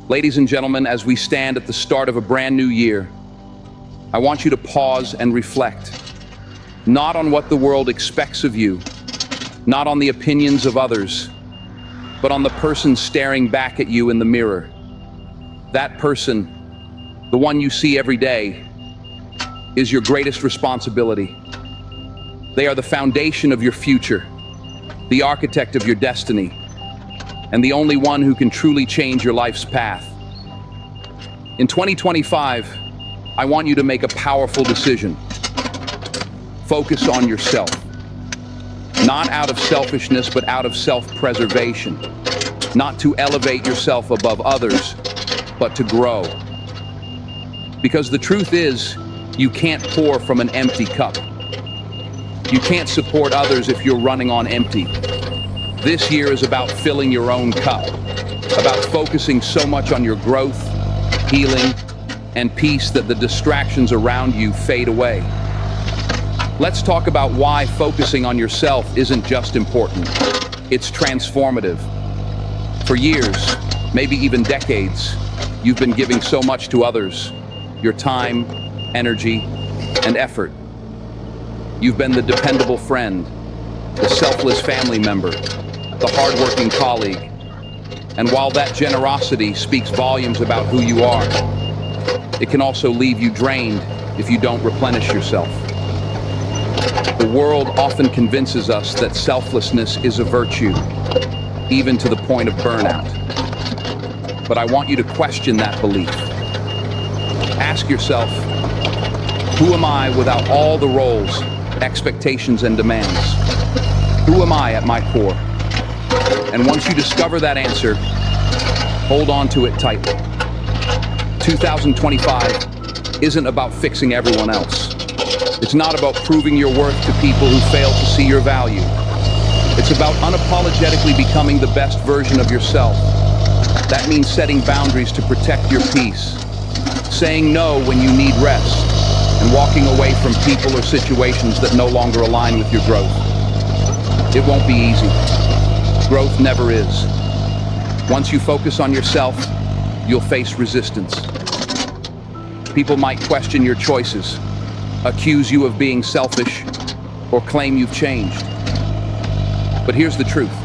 Ladies and gentlemen, as we stand at the start of a brand new year, I want you to pause and reflect, not on what the world expects of you, not on the opinions of others, but on the person staring back at you in the mirror. That person, the one you see every day, is your greatest responsibility. They are the foundation of your future, the architect of your destiny, and the only one who can truly change your life's path. In 2025, I want you to make a powerful decision. Focus on yourself. Not out of selfishness, but out of self-preservation. Not to elevate yourself above others, but to grow. Because the truth is, you can't pour from an empty cup. You can't support others if you're running on empty. This year is about filling your own cup, about focusing so much on your growth, healing, and peace that the distractions around you fade away. Let's talk about why focusing on yourself isn't just important, it's transformative. For years, maybe even decades, you've been giving so much to others, your time, energy, and effort. You've been the dependable friend, the selfless family member, the hardworking colleague. And while that generosity speaks volumes about who you are, it can also leave you drained if you don't replenish yourself. The world often convinces us that selflessness is a virtue, even to the point of burnout. But I want you to question that belief. Ask yourself, who am I without all the roles, expectations, and demands? Who am I at my core? And once you discover that answer, hold on to it tightly. 2025 isn't about fixing everyone else. It's not about proving your worth to people who fail to see your value. It's about unapologetically becoming the best version of yourself. That means setting boundaries to protect your peace, saying no when you need rest, and walking away from people or situations that no longer align with your growth. It won't be easy. Growth never is. Once you focus on yourself, you'll face resistance. People might question your choices, accuse you of being selfish, or claim you've changed. But here's the truth.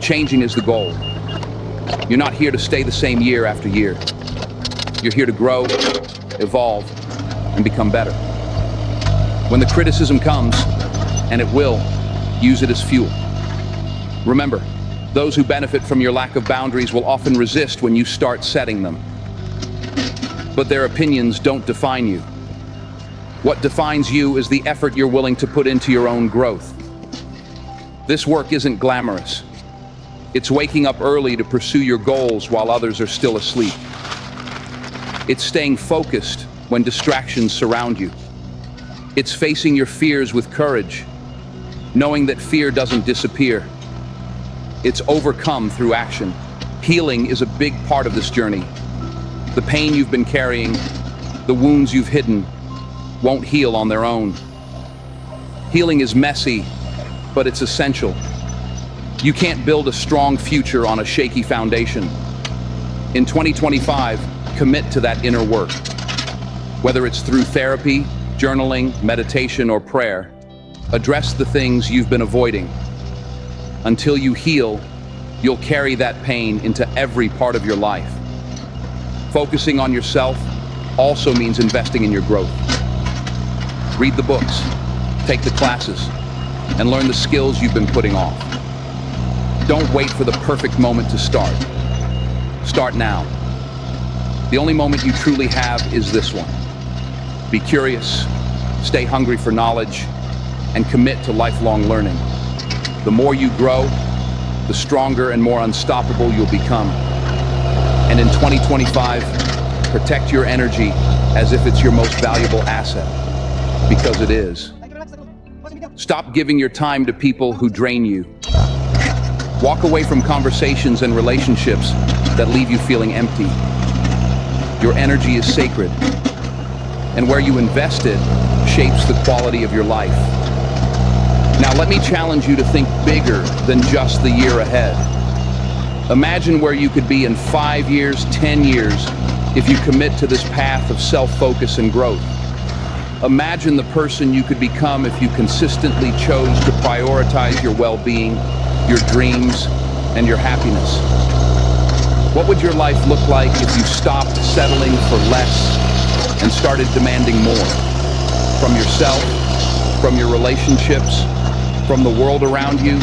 Changing is the goal. You're not here to stay the same year after year. You're here to grow, evolve, and become better. When the criticism comes, and it will, use it as fuel. Remember, those who benefit from your lack of boundaries will often resist when you start setting them. But their opinions don't define you. What defines you is the effort you're willing to put into your own growth. This work isn't glamorous. It's waking up early to pursue your goals while others are still asleep. It's staying focused when distractions surround you. It's facing your fears with courage, knowing that fear doesn't disappear. It's overcome through action. Healing is a big part of this journey. The pain you've been carrying, the wounds you've hidden, won't heal on their own. Healing is messy, but it's essential. You can't build a strong future on a shaky foundation. In 2025, commit to that inner work. Whether it's through therapy, journaling, meditation, or prayer, address the things you've been avoiding. Until you heal, you'll carry that pain into every part of your life. Focusing on yourself also means investing in your growth. Read the books, take the classes, and learn the skills you've been putting off. Don't wait for the perfect moment to start. Start now. The only moment you truly have is this one. Be curious, stay hungry for knowledge, and commit to lifelong learning. The more you grow, the stronger and more unstoppable you'll become. And in 2025, protect your energy as if it's your most valuable asset, because it is. Stop giving your time to people who drain you. Walk away from conversations and relationships that leave you feeling empty. Your energy is sacred, and where you invest it shapes the quality of your life. Now let me challenge you to think bigger than just the year ahead. Imagine where you could be in 5 years, 10 years, if you commit to this path of self-focus and growth. Imagine the person you could become if you consistently chose to prioritize your well-being, your dreams, and your happiness. What would your life look like if you stopped settling for less and started demanding more? From yourself, from your relationships, from the world around you?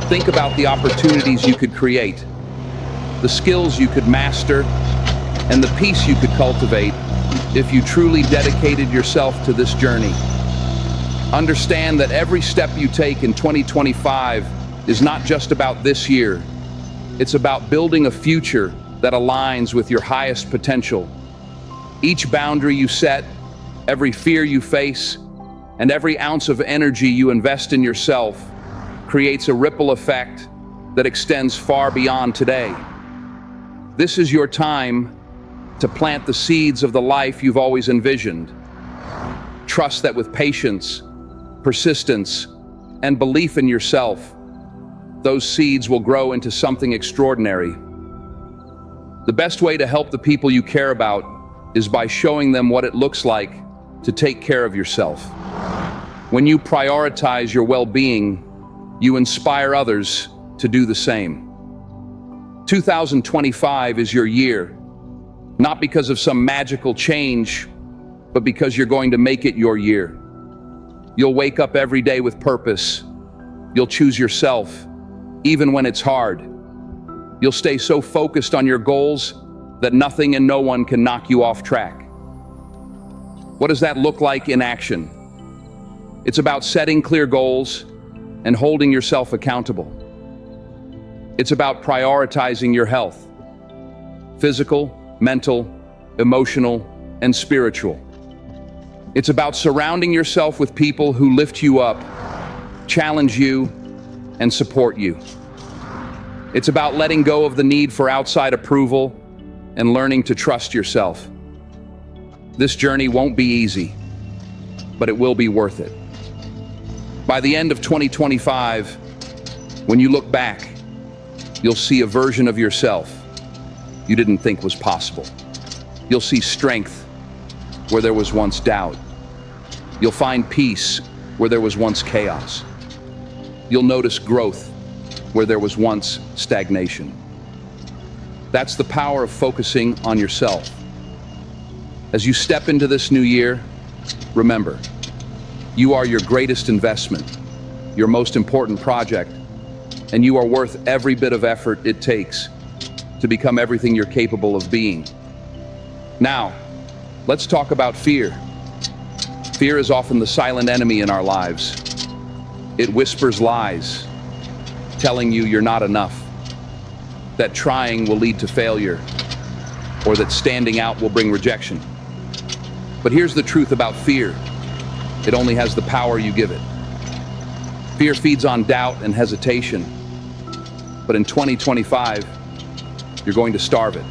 Think about the opportunities you could create, the skills you could master, and the peace you could cultivate if you truly dedicated yourself to this journey. Understand that every step you take in 2025 is not just about this year. It's about building a future that aligns with your highest potential. Each boundary you set, every fear you face, and every ounce of energy you invest in yourself creates a ripple effect that extends far beyond today. This is your time to plant the seeds of the life you've always envisioned. Trust that with patience, persistence, and belief in yourself, those seeds will grow into something extraordinary. The best way to help the people you care about is by showing them what it looks like to take care of yourself. When you prioritize your well-being, you inspire others to do the same. 2025 is your year, not because of some magical change, but because you're going to make it your year. You'll wake up every day with purpose. You'll choose yourself, even when it's hard. You'll stay so focused on your goals that nothing and no one can knock you off track. What does that look like in action? It's about setting clear goals and holding yourself accountable. It's about prioritizing your health, physical, mental, emotional, and spiritual. It's about surrounding yourself with people who lift you up, challenge you, and support you. It's about letting go of the need for outside approval and learning to trust yourself. This journey won't be easy, but it will be worth it. By the end of 2025, when you look back, you'll see a version of yourself you didn't think was possible. You'll see strength where there was once doubt. You'll find peace where there was once chaos. You'll notice growth where there was once stagnation. That's the power of focusing on yourself. As you step into this new year, remember, you are your greatest investment, your most important project, and you are worth every bit of effort it takes to become everything you're capable of being. Now, let's talk about fear. Fear is often the silent enemy in our lives. It whispers lies, telling you you're not enough, that trying will lead to failure, or that standing out will bring rejection. But here's the truth about fear. It only has the power you give it. Fear feeds on doubt and hesitation. But in 2025, you're going to starve it.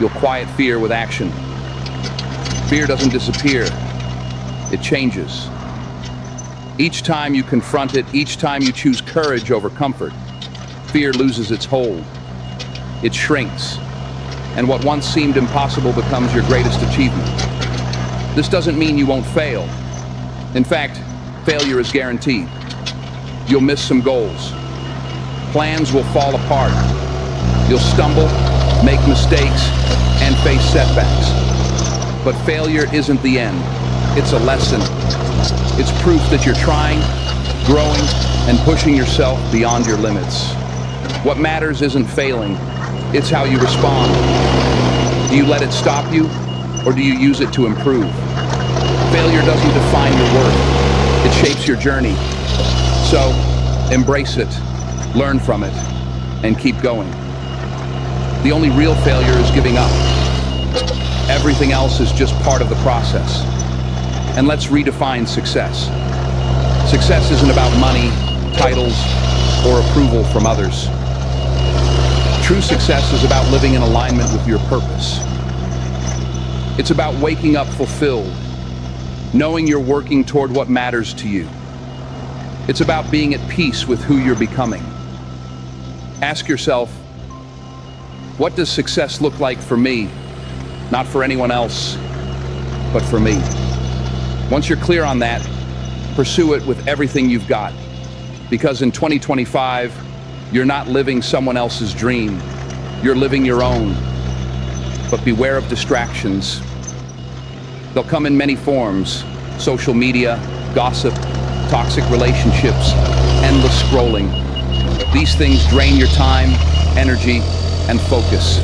You'll quiet fear with action. Fear doesn't disappear. It changes. Each time you confront it, each time you choose courage over comfort, fear loses its hold. It shrinks. And what once seemed impossible becomes your greatest achievement. This doesn't mean you won't fail. In fact, failure is guaranteed. You'll miss some goals. Plans will fall apart. You'll stumble, make mistakes, and face setbacks. But failure isn't the end. It's a lesson. It's proof that you're trying, growing, and pushing yourself beyond your limits. What matters isn't failing. It's how you respond. Do you let it stop you, or do you use it to improve? Failure doesn't define your worth. It shapes your journey. So, embrace it, learn from it, and keep going. The only real failure is giving up. Everything else is just part of the process. And let's redefine success. Success isn't about money, titles, or approval from others. True success is about living in alignment with your purpose. It's about waking up fulfilled, knowing you're working toward what matters to you. It's about being at peace with who you're becoming. Ask yourself, what does success look like for me? Not for anyone else, but for me. Once you're clear on that, pursue it with everything you've got. Because in 2025, you're not living someone else's dream. You're living your own. But beware of distractions. They'll come in many forms: social media, gossip, toxic relationships, endless scrolling. These things drain your time, energy, and focus.